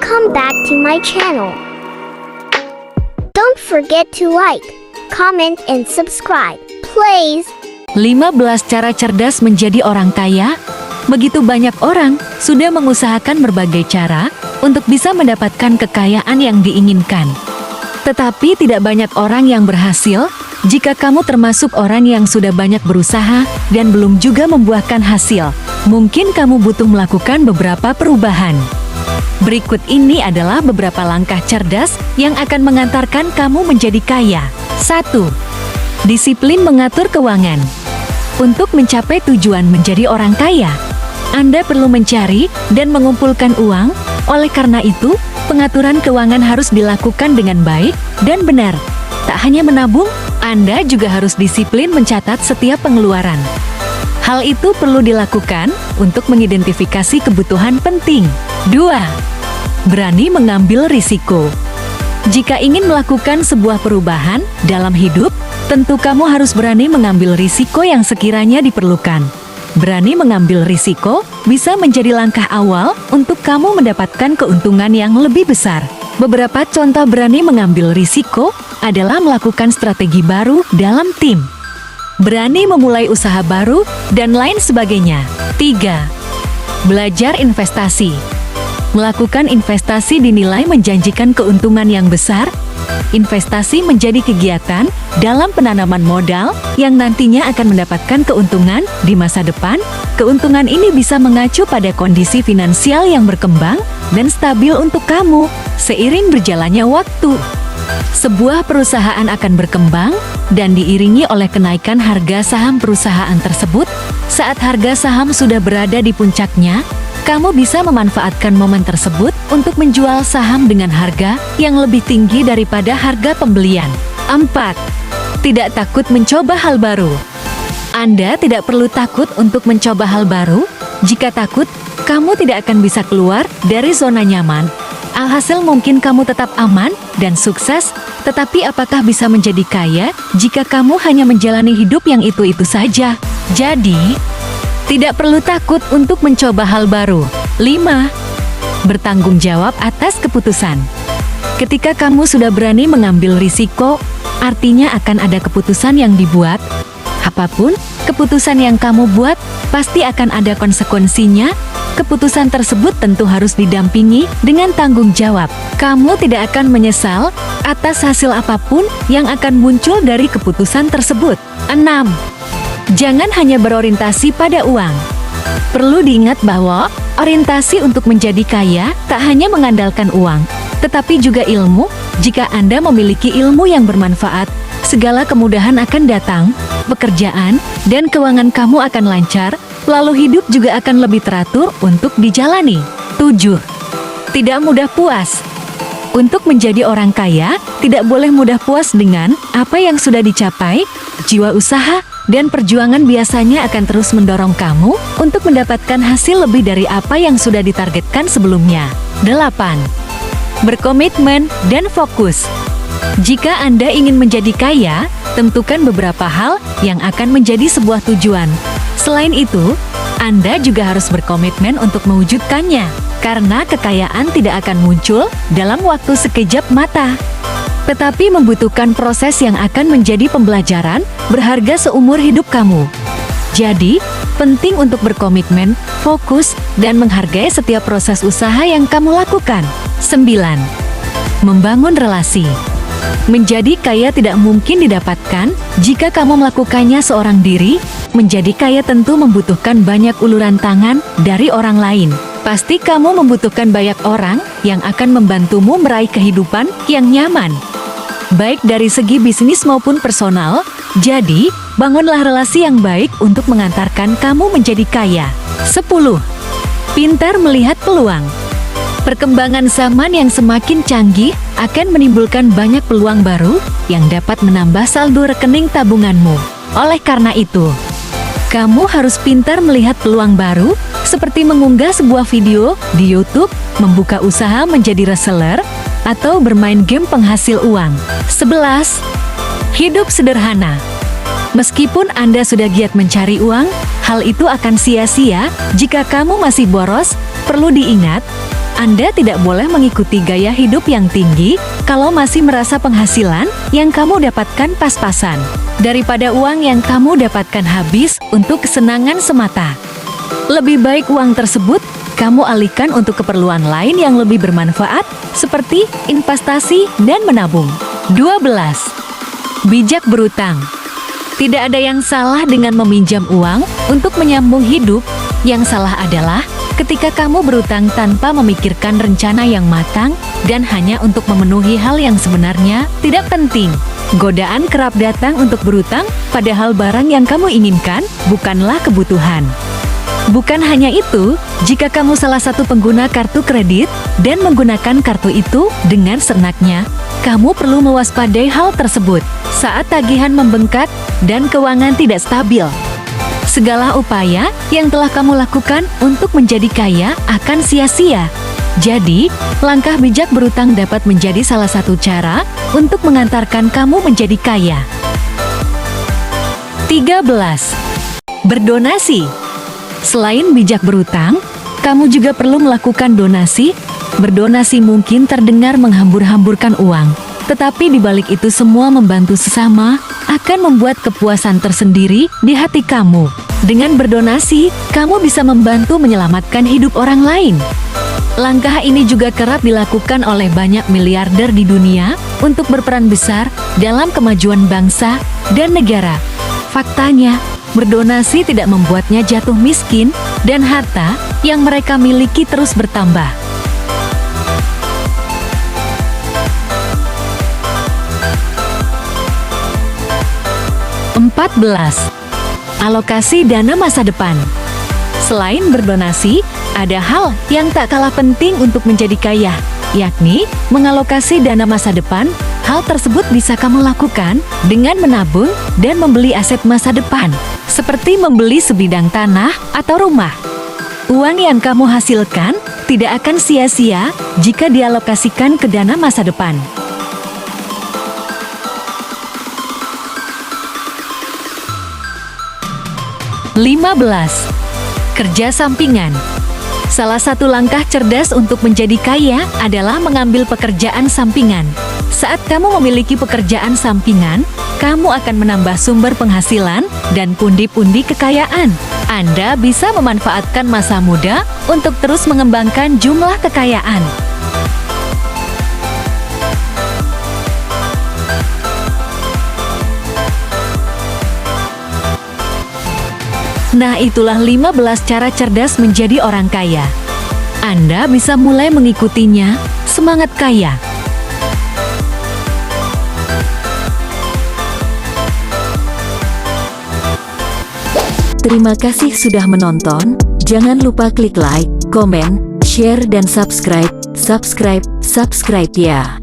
Welcome back to my channel. Don't forget to like, comment, and subscribe, please. 15 cara cerdas menjadi orang kaya. Begitu banyak orang sudah mengusahakan berbagai cara untuk bisa mendapatkan kekayaan yang diinginkan. Tetapi tidak banyak orang yang berhasil. Jika kamu termasuk orang yang sudah banyak berusaha dan belum juga membuahkan hasil, mungkin kamu butuh melakukan beberapa perubahan. Berikut ini adalah beberapa langkah cerdas yang akan mengantarkan kamu menjadi kaya. 1. Disiplin mengatur keuangan. Untuk mencapai tujuan menjadi orang kaya, Anda perlu mencari dan mengumpulkan uang. Oleh karena itu, pengaturan keuangan harus dilakukan dengan baik dan benar. Tak hanya menabung, Anda juga harus disiplin mencatat setiap pengeluaran. Hal itu perlu dilakukan untuk mengidentifikasi kebutuhan penting. 2. Berani mengambil risiko. Jika ingin melakukan sebuah perubahan dalam hidup, tentu kamu harus berani mengambil risiko yang sekiranya diperlukan. Berani mengambil risiko bisa menjadi langkah awal untuk kamu mendapatkan keuntungan yang lebih besar. Beberapa contoh berani mengambil risiko adalah melakukan strategi baru dalam tim, berani memulai usaha baru, dan lain sebagainya. 3. Belajar investasi. Melakukan investasi dinilai menjanjikan keuntungan yang besar. Investasi menjadi kegiatan dalam penanaman modal yang nantinya akan mendapatkan keuntungan di masa depan. Keuntungan ini bisa mengacu pada kondisi finansial yang berkembang dan stabil untuk kamu seiring berjalannya waktu. Sebuah perusahaan akan berkembang dan diiringi oleh kenaikan harga saham perusahaan tersebut. Saat harga saham sudah berada di puncaknya, kamu bisa memanfaatkan momen tersebut untuk menjual saham dengan harga yang lebih tinggi daripada harga pembelian. 4. Tidak takut mencoba hal baru. Anda tidak perlu takut untuk mencoba hal baru. Jika takut, kamu tidak akan bisa keluar dari zona nyaman. Alhasil mungkin kamu tetap aman dan sukses, tetapi apakah bisa menjadi kaya jika kamu hanya menjalani hidup yang itu-itu saja? Jadi, tidak perlu takut untuk mencoba hal baru. 5. Bertanggung jawab atas keputusan. Ketika kamu sudah berani mengambil risiko, artinya akan ada keputusan yang dibuat. Apapun keputusan yang kamu buat, pasti akan ada konsekuensinya. Keputusan tersebut tentu harus didampingi dengan tanggung jawab. Kamu tidak akan menyesal atas hasil apapun yang akan muncul dari keputusan tersebut. 6. Jangan hanya berorientasi pada uang. Perlu diingat bahwa orientasi untuk menjadi kaya tak hanya mengandalkan uang, tetapi juga ilmu. Jika Anda memiliki ilmu yang bermanfaat, segala kemudahan akan datang, pekerjaan dan keuangan kamu akan lancar, lalu hidup juga akan lebih teratur untuk dijalani. 7. Tidak mudah puas. Untuk menjadi orang kaya, tidak boleh mudah puas dengan apa yang sudah dicapai. Jiwa usaha dan perjuangan biasanya akan terus mendorong kamu untuk mendapatkan hasil lebih dari apa yang sudah ditargetkan sebelumnya. 8. Berkomitmen dan fokus. Jika Anda ingin menjadi kaya, tentukan beberapa hal yang akan menjadi sebuah tujuan. Selain itu, Anda juga harus berkomitmen untuk mewujudkannya, karena kekayaan tidak akan muncul dalam waktu sekejap mata, tetapi membutuhkan proses yang akan menjadi pembelajaran berharga seumur hidup kamu. Jadi, penting untuk berkomitmen, fokus, dan menghargai setiap proses usaha yang kamu lakukan. 9. Membangun relasi. Menjadi kaya tidak mungkin didapatkan jika kamu melakukannya seorang diri. Menjadi kaya tentu membutuhkan banyak uluran tangan dari orang lain. Pasti kamu membutuhkan banyak orang yang akan membantumu meraih kehidupan yang nyaman, baik dari segi bisnis maupun personal. Jadi, bangunlah relasi yang baik untuk mengantarkan kamu menjadi kaya. 10. Pintar melihat peluang. Perkembangan zaman yang semakin canggih akan menimbulkan banyak peluang baru yang dapat menambah saldo rekening tabunganmu. Oleh karena itu, kamu harus pintar melihat peluang baru, seperti mengunggah sebuah video di YouTube, membuka usaha menjadi reseller, atau bermain game penghasil uang. 11. Hidup sederhana. Meskipun Anda sudah giat mencari uang, hal itu akan sia-sia jika kamu masih boros. Perlu diingat, Anda tidak boleh mengikuti gaya hidup yang tinggi kalau masih merasa penghasilan yang kamu dapatkan pas-pasan daripada uang yang kamu dapatkan habis untuk kesenangan semata. Lebih baik uang tersebut kamu alihkan untuk keperluan lain yang lebih bermanfaat seperti investasi dan menabung. 12. Bijak berutang. Tidak ada yang salah dengan meminjam uang untuk menyambung hidup. Yang salah adalah ketika kamu berutang tanpa memikirkan rencana yang matang dan hanya untuk memenuhi hal yang sebenarnya tidak penting. Godaan kerap datang untuk berutang, padahal barang yang kamu inginkan bukanlah kebutuhan. Bukan hanya itu, jika kamu salah satu pengguna kartu kredit dan menggunakan kartu itu dengan seenaknya, kamu perlu mewaspadai hal tersebut saat tagihan membengkak dan keuangan tidak stabil. Segala upaya yang telah kamu lakukan untuk menjadi kaya akan sia-sia. Jadi, langkah bijak berutang dapat menjadi salah satu cara untuk mengantarkan kamu menjadi kaya. 13. Berdonasi. Selain bijak berutang, kamu juga perlu melakukan donasi. Berdonasi mungkin terdengar menghambur-hamburkan uang, tetapi di balik itu semua membantu sesama akan membuat kepuasan tersendiri di hati kamu. Dengan berdonasi, kamu bisa membantu menyelamatkan hidup orang lain. Langkah ini juga kerap dilakukan oleh banyak miliarder di dunia untuk berperan besar dalam kemajuan bangsa dan negara. Faktanya, berdonasi tidak membuatnya jatuh miskin dan harta yang mereka miliki terus bertambah. Alokasi dana masa depan. Selain berdonasi, ada hal yang tak kalah penting untuk menjadi kaya, yakni mengalokasi dana masa depan. Hal tersebut bisa kamu lakukan dengan menabung dan membeli aset masa depan, seperti membeli sebidang tanah atau rumah. Uang yang kamu hasilkan tidak akan sia-sia jika dialokasikan ke dana masa depan. 15. Kerja sampingan. Salah satu langkah cerdas untuk menjadi kaya adalah mengambil pekerjaan sampingan. Saat kamu memiliki pekerjaan sampingan, kamu akan menambah sumber penghasilan dan pundi-pundi kekayaan. Anda bisa memanfaatkan masa muda untuk terus mengembangkan jumlah kekayaan. Nah, itulah 15 cara cerdas menjadi orang kaya. Anda bisa mulai mengikutinya. Semangat kaya! Terima kasih sudah menonton. Jangan lupa klik like, komen, share, dan subscribe ya.